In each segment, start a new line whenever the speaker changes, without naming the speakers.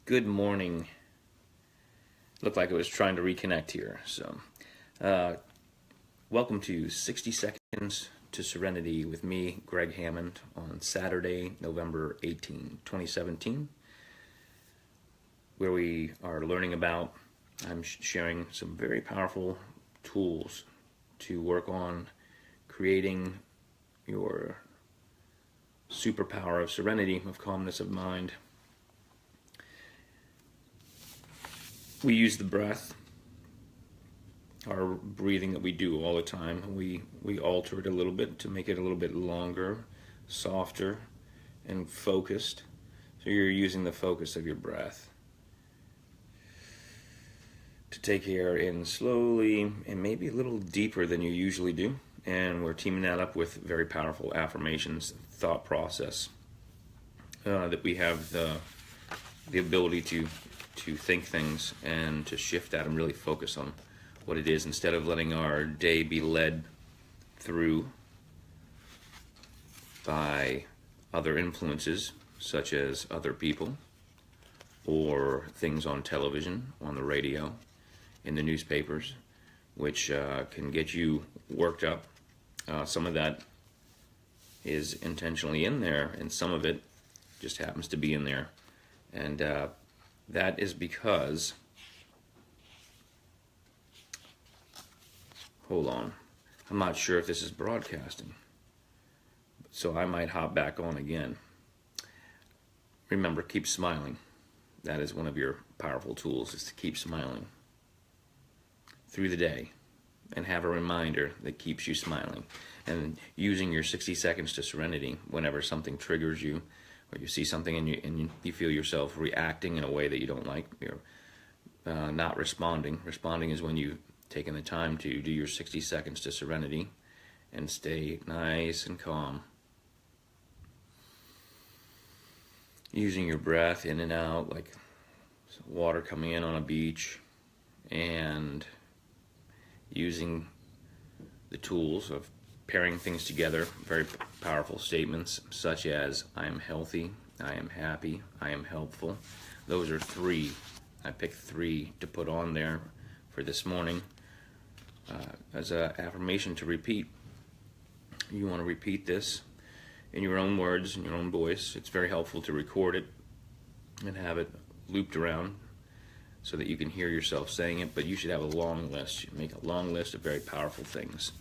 Good morning. Looked like it was trying to reconnect here. Welcome to 60 Seconds to Serenity with me, Gregg Hammond, on Saturday, November 18, 2017, where we are learning about, I'm sharing some very powerful tools to work on creating your superpower of serenity, of calmness of mind. We use the breath, our breathing that we do all the time. We alter it a little bit to make it a little bit longer, softer, and focused. So you're using the focus of your breath to take air in slowly and maybe a little deeper than you usually do. And we're teaming that up with very powerful affirmations, thought process, that we have the ability to think things and to shift that and really focus on what it is instead of letting our day be led through by other influences such as other people or things on television, on the radio, in the newspapers, which can get you worked up. Some of that is intentionally in there, and some of it just happens to be in there. And that is because, hold on, I'm not sure if this is broadcasting, so I might hop back on again. Remember, keep smiling. That is one of your powerful tools, is to keep smiling through the day and have a reminder that keeps you smiling. And using your 60 seconds to serenity whenever something triggers you, or you see something and you feel yourself reacting in a way that you don't like, you're not responding. Responding is when you've taken the time to do your 60 seconds to serenity and stay nice and calm. Using your breath in and out like water coming in on a beach, and using the tools of pairing things together, very powerful statements such as, I am healthy, I am happy, I am helpful. Those are three. I picked three to put on there for this morning as an affirmation to repeat. You want to repeat this in your own words, in your own voice. It's very helpful to record it and have it looped around so that you can hear yourself saying it, but you should have a long list. You make a long list of very powerful things.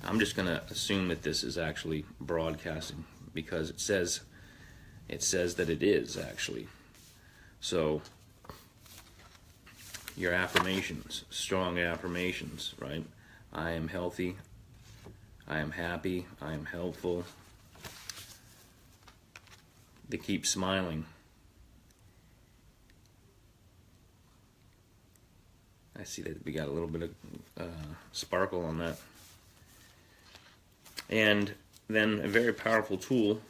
I'm just going to assume that this is actually broadcasting because it says that it is actually. So your affirmations, strong affirmations, right? I am healthy, I am happy, I am helpful. They keep smiling. I see that we got a little bit of sparkle on that. And then a very powerful tool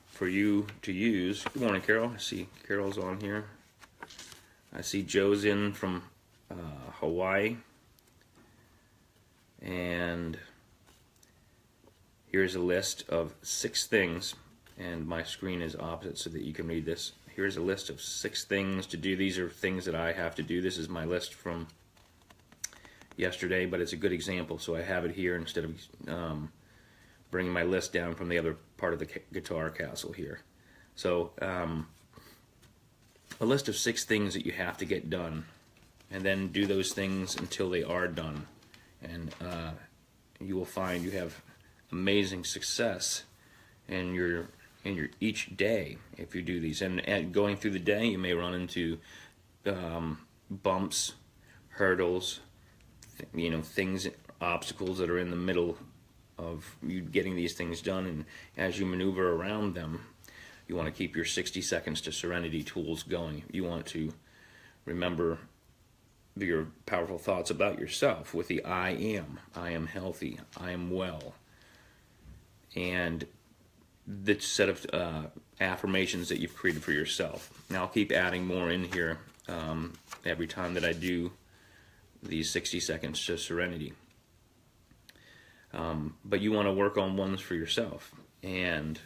for you to use. Good morning, Carol. I see Carol's on here. I see Joe's in from Hawaii. And here's a list of 6 things. And my screen is opposite so that you can read this. Here's a list of 6 things to do. These are things that I have to do. This is my list from yesterday, but it's a good example, so I have it here instead of bringing my list down from the other part of the guitar castle here. So a list of 6 things that you have to get done, and then do those things until they are done, and you will find you have amazing success in your each day if you do these. And going through the day, you may run into bumps, hurdles, things, obstacles that are in the middle of you getting these things done, and as you maneuver around them, you want to keep your 60 seconds to serenity tools going. You want to remember your powerful thoughts about yourself with the I am healthy, I am well, and the set of affirmations that you've created for yourself. Now I'll keep adding more in here every time that I do these 60 seconds to serenity. But you want to work on ones for yourself, and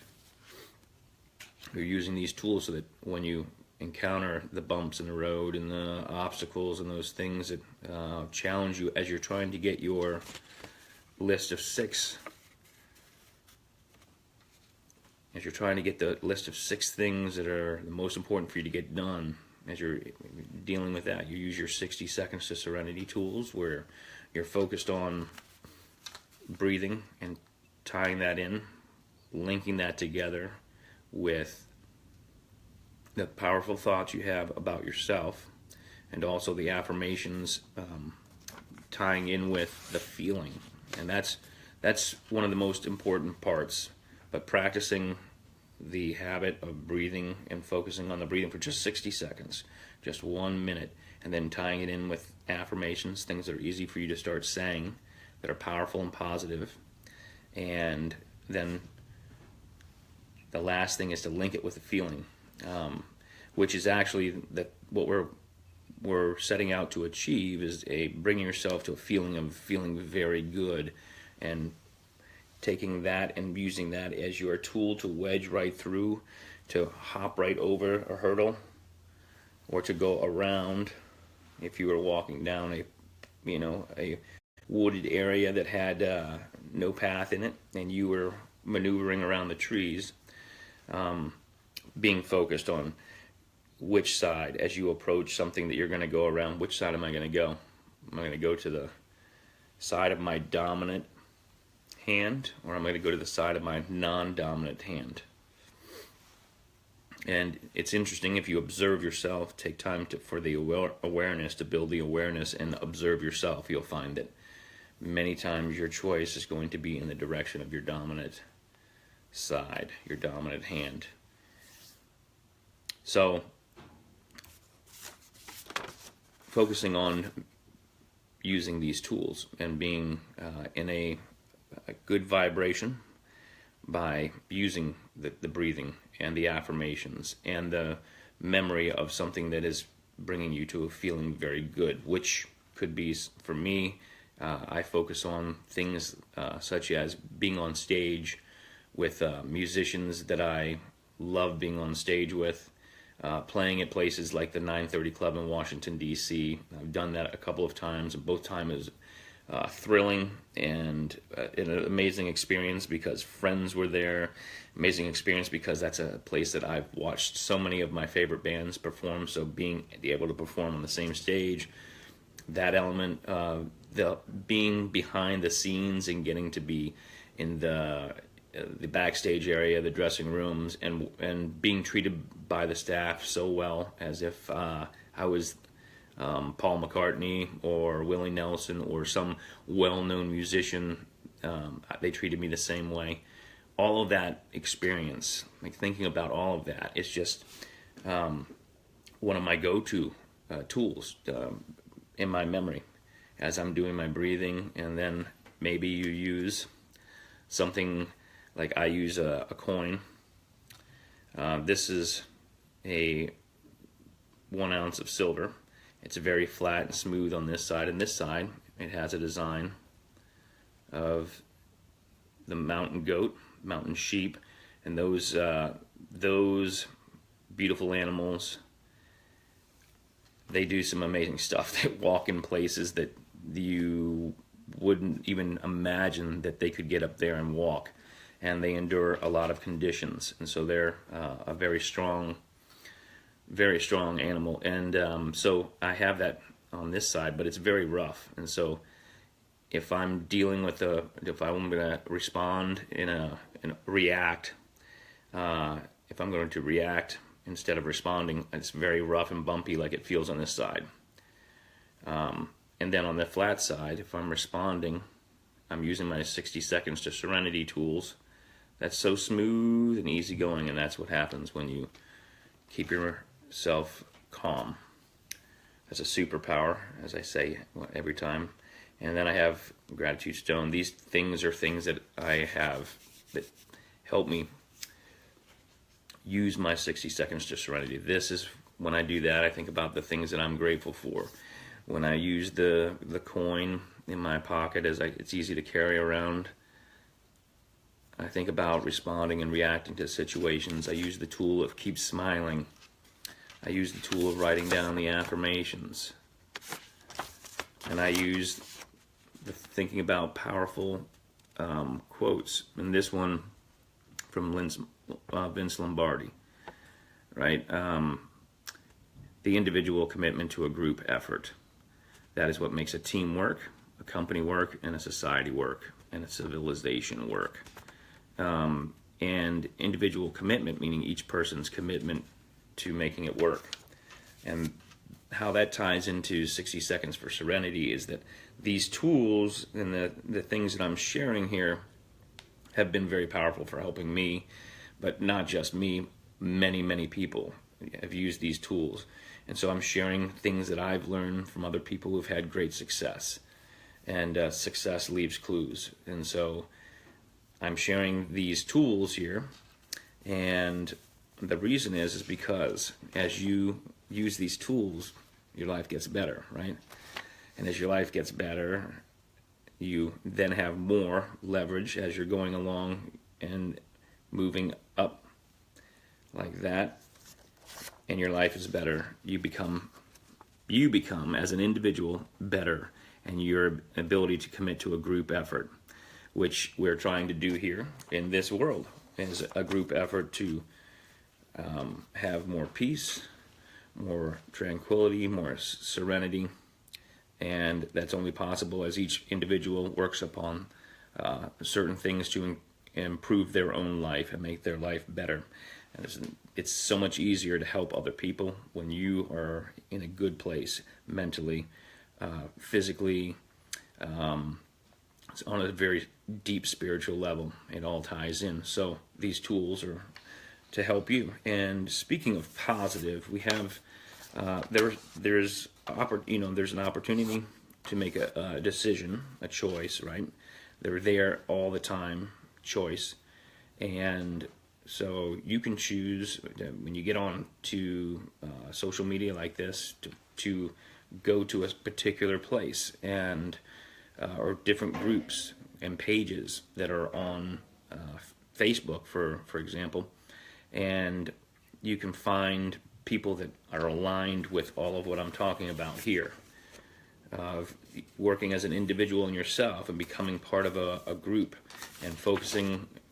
you're using these tools so that when you encounter the bumps in the road and the obstacles and those things that challenge you as you're trying to get your list of six. As you're trying to get the list of 6 things that are the most important for you to get done, as you're dealing with that, you use your 60 seconds to Serenity tools, where you're focused on breathing and tying that in, linking that together with the powerful thoughts you have about yourself, and also the affirmations, tying in with the feeling. And that's one of the most important parts. But practicing the habit of breathing and focusing on the breathing for just 60 seconds, just 1 minute, and then tying it in with affirmations, things that are easy for you to start saying, that are powerful and positive. And then the last thing is to link it with the feeling, which is actually what we're setting out to achieve, is bringing yourself to a feeling of feeling very good, and taking that and using that as your tool to wedge right through, to hop right over a hurdle, or to go around if you were walking down a wooded area that had no path in it and you were maneuvering around the trees, being focused on which side, as you approach something that you're going to go around, which side am I going to go? Am I going to go to the side of my dominant hand, or I'm going to go to the side of my non-dominant hand? And it's interesting, if you observe yourself, take time for the awareness, to build the awareness and observe yourself, you'll find that many times your choice is going to be in the direction of your dominant side, your dominant hand. So focusing on using these tools and being in a good vibration by using the breathing and the affirmations and the memory of something that is bringing you to a feeling very good, which could be, for me, I focus on things such as being on stage with musicians that I love being on stage with, playing at places like the 930 Club in Washington, D.C. I've done that a couple of times, and both times thrilling and an amazing experience because friends were there. Amazing experience because that's a place that I've watched so many of my favorite bands perform. So being able to perform on the same stage, that element, the being behind the scenes and getting to be in the backstage area, the dressing rooms, and being treated by the staff so well, as if I was Paul McCartney or Willie Nelson or some well-known musician. They treated me the same way. All of that experience, like thinking about all of that, it's just one of my go-to tools in my memory as I'm doing my breathing. And then maybe you use something like, I use a coin. This is a 1 ounce of silver. It's very flat and smooth on this side, and this side it has a design of the mountain goat, mountain sheep, and those beautiful animals. They do some amazing stuff. They walk in places that you wouldn't even imagine that they could get up there and walk, and they endure a lot of conditions, and so they're a very strong animal. And so I have that on this side, but it's very rough. And so if I'm dealing with if I'm going to respond react, if I'm going to react instead of responding, it's very rough and bumpy, like it feels on this side. And then on the flat side, if I'm responding, I'm using my 60 seconds to Serenity tools. That's so smooth and easygoing, and that's what happens when you keep yourself calm. That's a superpower, as I say every time. And then I have Gratitude Stone. These things are things that I have that help me use my 60 seconds to Serenity. This is, when I do that, I think about the things that I'm grateful for. When I use the coin in my pocket, it's easy to carry around, I think about responding and reacting to situations. I use the tool of keep smiling. I use the tool of writing down the affirmations. And I use the thinking about powerful quotes. And this one from Vince Lombardi, right? The individual commitment to a group effort. That is what makes a team work, a company work, and a society work, and a civilization work. And individual commitment, meaning each person's commitment to making it work. And how that ties into 60 Seconds for Serenity is that these tools and the things that I'm sharing here have been very powerful for helping me, but not just me, many people have used these tools. And so I'm sharing things that I've learned from other people who've had great success. And success leaves clues. And so I'm sharing these tools here, and the reason is because as you use these tools, your life gets better, right? And as your life gets better, you then have more leverage as you're going along and moving up like that, and your life is better. You become as an individual better, and your ability to commit to a group effort, which we're trying to do here in this world, is a group effort to have more peace, more tranquility, more serenity, and that's only possible as each individual works upon certain things to improve their own life and make their life better. And it's so much easier to help other people when you are in a good place mentally, physically, on a very deep spiritual level. It all ties in. So these tools are to help you. And speaking of positive, we have there's an opportunity to make a decision, a choice, right? They're there all the time, choice. And so you can choose when you get on to social media like this to go to a particular place, and or different groups and pages that are on Facebook, for example, and you can find people that are aligned with all of what I'm talking about here, of working as an individual in yourself and becoming part of a group and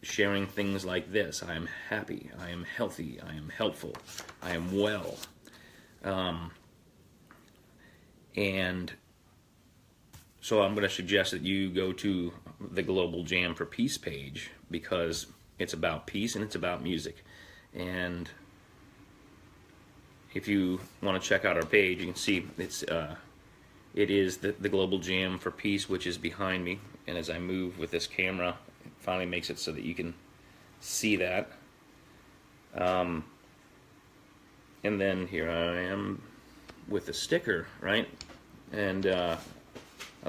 sharing things like this. I am happy, I am healthy, I am helpful, I am well. And so I'm going to suggest that you go to the Global Jam for Peace page, because it's about peace and it's about music. And if you want to check out our page, you can see it is the Global Jam for Peace, which is behind me. And as I move with this camera, it finally makes it so that you can see that. And then here I am with the sticker, right? And I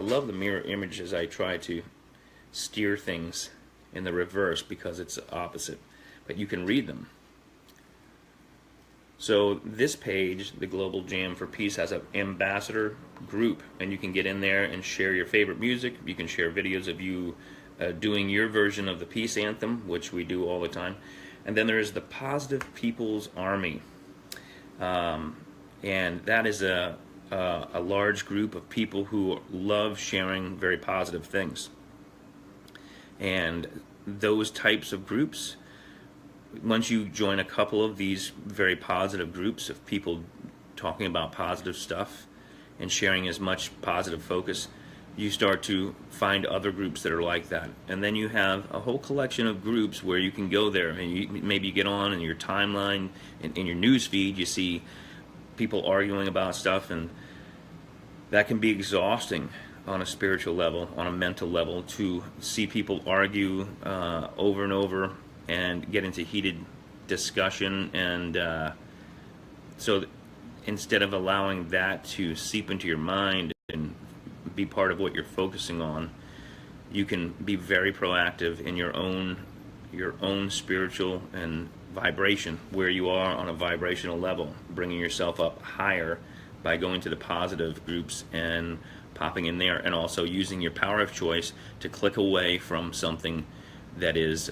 love the mirror image as I try to steer things in the reverse because it's opposite, but you can read them. So this page, the Global Jam for Peace, has an ambassador group, and you can get in there and share your favorite music. You can share videos of you doing your version of the peace anthem, which we do all the time. And then there is the Positive People's Army, and that is a large group of people who love sharing very positive things. And those types of groups, once you join a couple of these very positive groups of people talking about positive stuff and sharing as much positive focus, you start to find other groups that are like that. And then you have a whole collection of groups where you can go there, and maybe you get on in your timeline, in your news feed, you see people arguing about stuff, and that can be exhausting on a spiritual level, on a mental level, to see people argue over and over and get into heated discussion. And so instead of allowing that to seep into your mind and be part of what you're focusing on, you can be very proactive in your own spiritual and vibration, where you are on a vibrational level, bringing yourself up higher by going to the positive groups and popping in there, and also using your power of choice to click away from something that is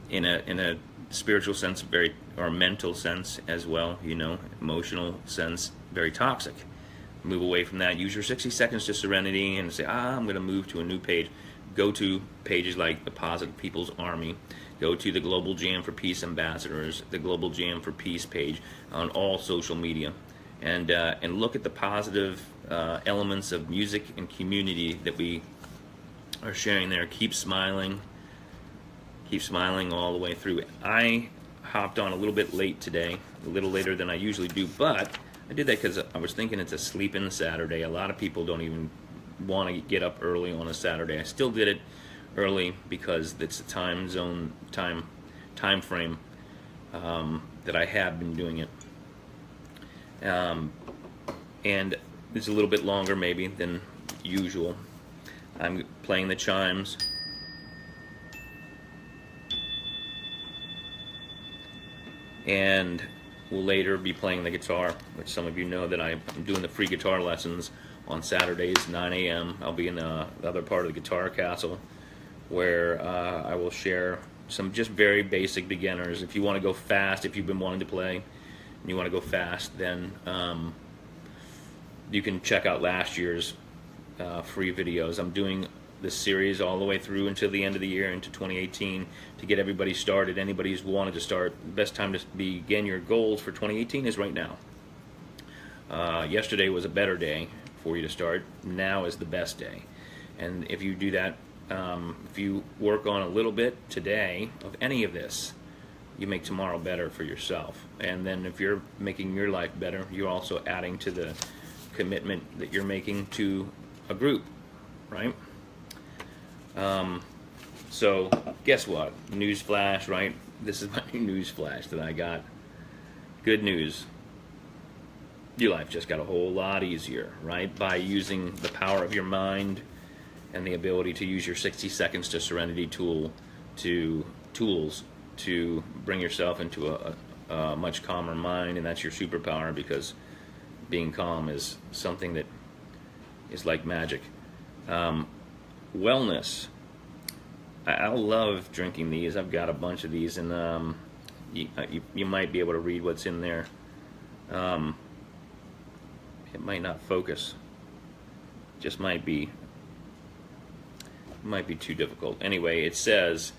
in a spiritual sense, or mental sense as well, emotional sense, very toxic. Move away from that. Use your 60 seconds to serenity and say, I'm going to move to a new page. Go to pages like the Positive People's Army. Go to the Global Jam for Peace Ambassadors, the Global Jam for Peace page on all social media, and look at the positive elements of music and community that we are sharing there. Keep smiling all the way through. I hopped on a little bit late today, a little later than I usually do, but I did that because I was thinking it's a sleep-in Saturday. A lot of people don't even want to get up early on a Saturday. I still did it early because it's a time frame that I have been doing it, and it's a little bit longer maybe than usual. I'm playing the chimes, and will later be playing the guitar, which some of you know that I'm doing the free guitar lessons on Saturdays, 9 a.m. I'll be in the other part of the Guitar Castle, where I will share some just very basic beginners. If you want to go fast, if you've been wanting to play and you want to go fast, then you can check out last year's free videos. I'm doing this series all the way through until the end of the year, into 2018, to get everybody started. Anybody who's wanted to start, the best time to begin your goals for 2018 is right now. Yesterday was a better day for you to start. Now is the best day. And if you do that, if you work on a little bit today of any of this, you make tomorrow better for yourself. And then if you're making your life better, you're also adding to the commitment that you're making to a group, right? So guess what? Newsflash, right? This is my newsflash that I got. Good news. Your life just got a whole lot easier, right? By using the power of your mind and the ability to use your 60 seconds to serenity tools to bring yourself into a much calmer mind. And that's your superpower, because being calm is something that is like magic. Wellness. I love drinking these. I've got a bunch of these, and you might be able to read what's in there. It might not focus. Just might be too difficult. Anyway, it says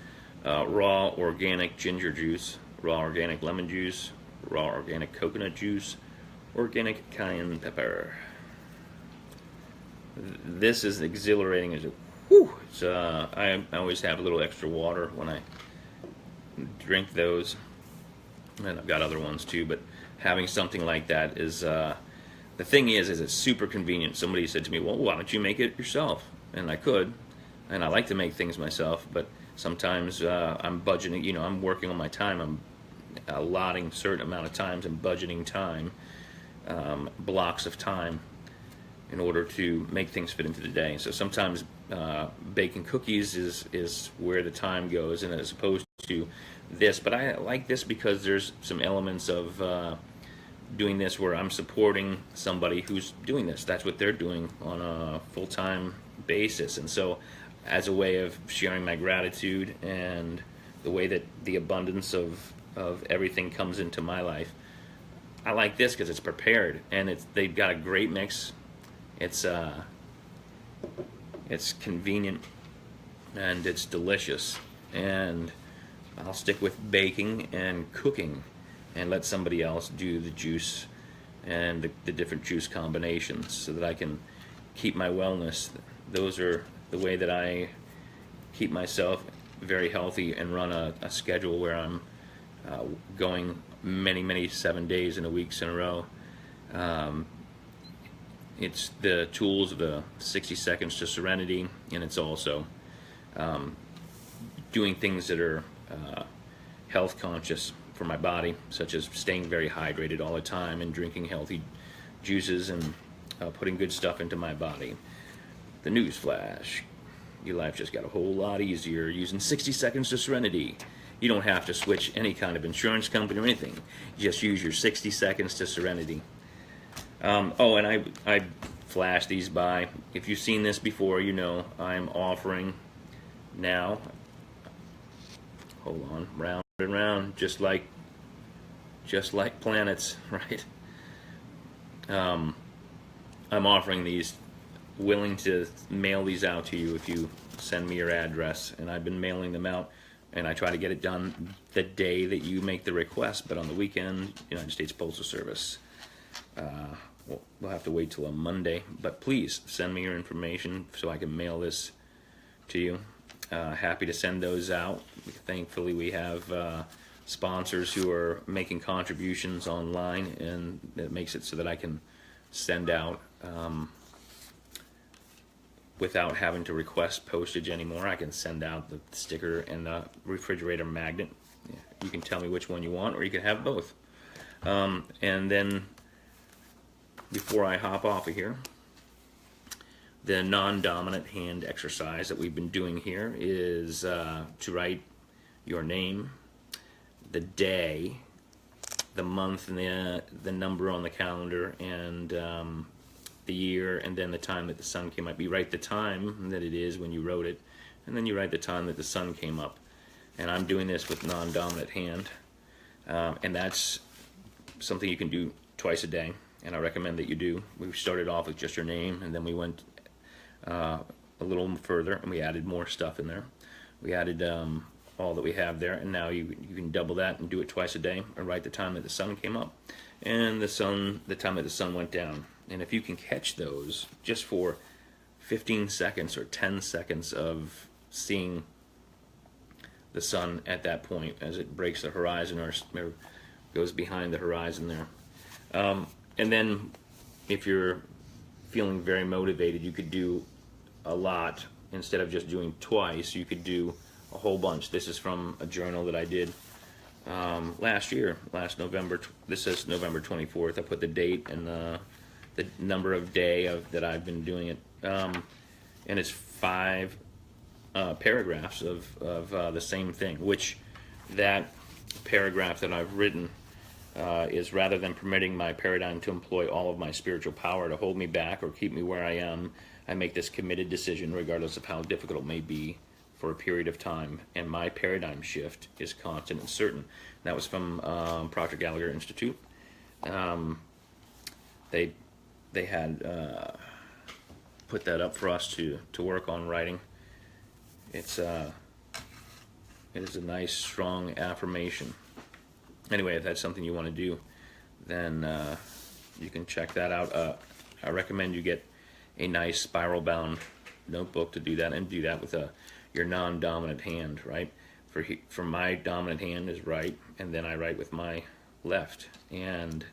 raw organic ginger juice, raw organic lemon juice, raw organic coconut juice, organic cayenne pepper. This is exhilarating as a whew. I always have a little extra water when I drink those, and I've got other ones too, but having something like that is the thing is it's super convenient. Somebody said to me, well, why don't you make it yourself? And I could, and I like to make things myself, but sometimes I'm budgeting, I'm working on my time. I'm allotting a certain amount of times and budgeting time, blocks of time, in order to make things fit into the day. So sometimes baking cookies is where the time goes, and as opposed to this. But I like this because there's some elements of doing this where I'm supporting somebody who's doing this. That's what they're doing on a full-time basis. And so as a way of sharing my gratitude and the way that the abundance of everything comes into my life, I like this because it's prepared, and they've got a great mix. It's convenient, and it's delicious, and I'll stick with baking and cooking and let somebody else do the juice and the different juice combinations so that I can keep my wellness. Those are the way that I keep myself very healthy and run a schedule where I'm going many 7 days in a week in a row. It's the tools of the 60 seconds to serenity, and it's also doing things that are health conscious for my body, such as staying very hydrated all the time and drinking healthy juices and putting good stuff into my body. The news flash. Your life just got a whole lot easier using 60 seconds to serenity. You don't have to switch any kind of insurance company or anything. Just use your 60 seconds to serenity. Oh, and I flashed these by. If you've seen this before, you know I'm offering now. Hold on, round. around just like planets, right? I'm offering these, willing to mail these out to you if you send me your address, and I've been mailing them out, and I try to get it done the day that you make the request, but on the weekend, United States Postal Service, we'll have to wait till a Monday, but please send me your information so I can mail this to you. Happy to send those out. Thankfully, we have sponsors who are making contributions online, and it makes it so that I can send out without having to request postage anymore. I can send out the sticker and the refrigerator magnet. You can tell me which one you want, or you can have both. And then before I hop off of here, the non-dominant hand exercise that we've been doing here is to write your name, the day, the month, and the number on the calendar, and the year, and then the time that the sun came up. You write the time that it is when you wrote it, and then you write the time that the sun came up. And I'm doing this with non-dominant hand, and that's something you can do twice a day, and I recommend that you do. We started off with just your name, and then we went a little further, and we added more stuff in there. We added all that we have there, and now you can double that and do it twice a day, and write the time that the sun came up and the time that the sun went down. And if you can catch those just for 15 seconds or 10 seconds of seeing the sun at that point as it breaks the horizon or goes behind the horizon there. And then if you're feeling very motivated, you could do a lot. Instead of just doing twice, you could do a whole bunch. This is from a journal that I did last November. This says November 24th. I put the date and the number of day that I've been doing it. And it's 5 paragraphs of the same thing, which that paragraph that I've written is, rather than permitting my paradigm to employ all of my spiritual power to hold me back or keep me where I am, I make this committed decision regardless of how difficult it may be for a period of time, and my paradigm shift is constant and certain. That was from Proctor Gallagher Institute. They had put that up for us to work on writing. It is a nice, strong affirmation. Anyway, if that's something you want to do, then you can check that out. I recommend you get a nice spiral-bound notebook to do that, and do that with your non-dominant hand, right? For my dominant hand is right, and then I write with my left, and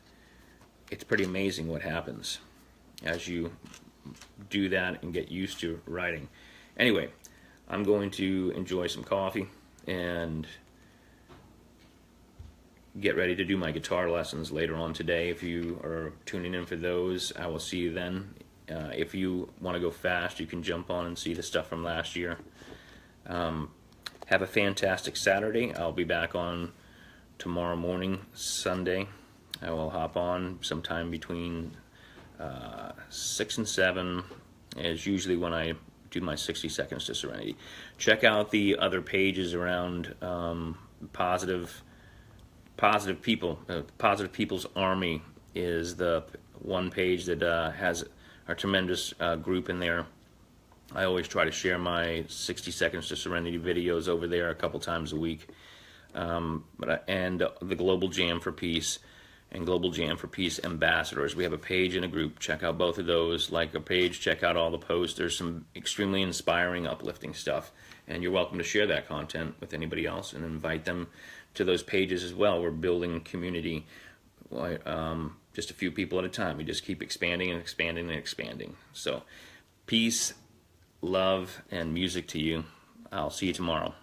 it's pretty amazing what happens as you do that and get used to writing. Anyway, I'm going to enjoy some coffee and get ready to do my guitar lessons later on today. If you are tuning in for those, I will see you then. If you want to go fast, you can jump on and see the stuff from last year. Have a fantastic Saturday. I'll be back on tomorrow morning, Sunday. I will hop on sometime between 6 and 7 is usually when I do my 60 seconds to Serenity. Check out the other pages around positive people. Positive People's Army is the one page that has a tremendous group in there. I always try to share my 60 seconds to Serenity videos over there a couple times a week. And the Global Jam for Peace and Global Jam for Peace Ambassadors. We have a page and a group. Check out both of those. Like a page, check out all the posts. There's some extremely inspiring, uplifting stuff. And you're welcome to share that content with anybody else and invite them to those pages as well. We're building community, just a few people at a time. We just keep expanding and expanding and expanding. So peace, love, and music to you. I'll see you tomorrow.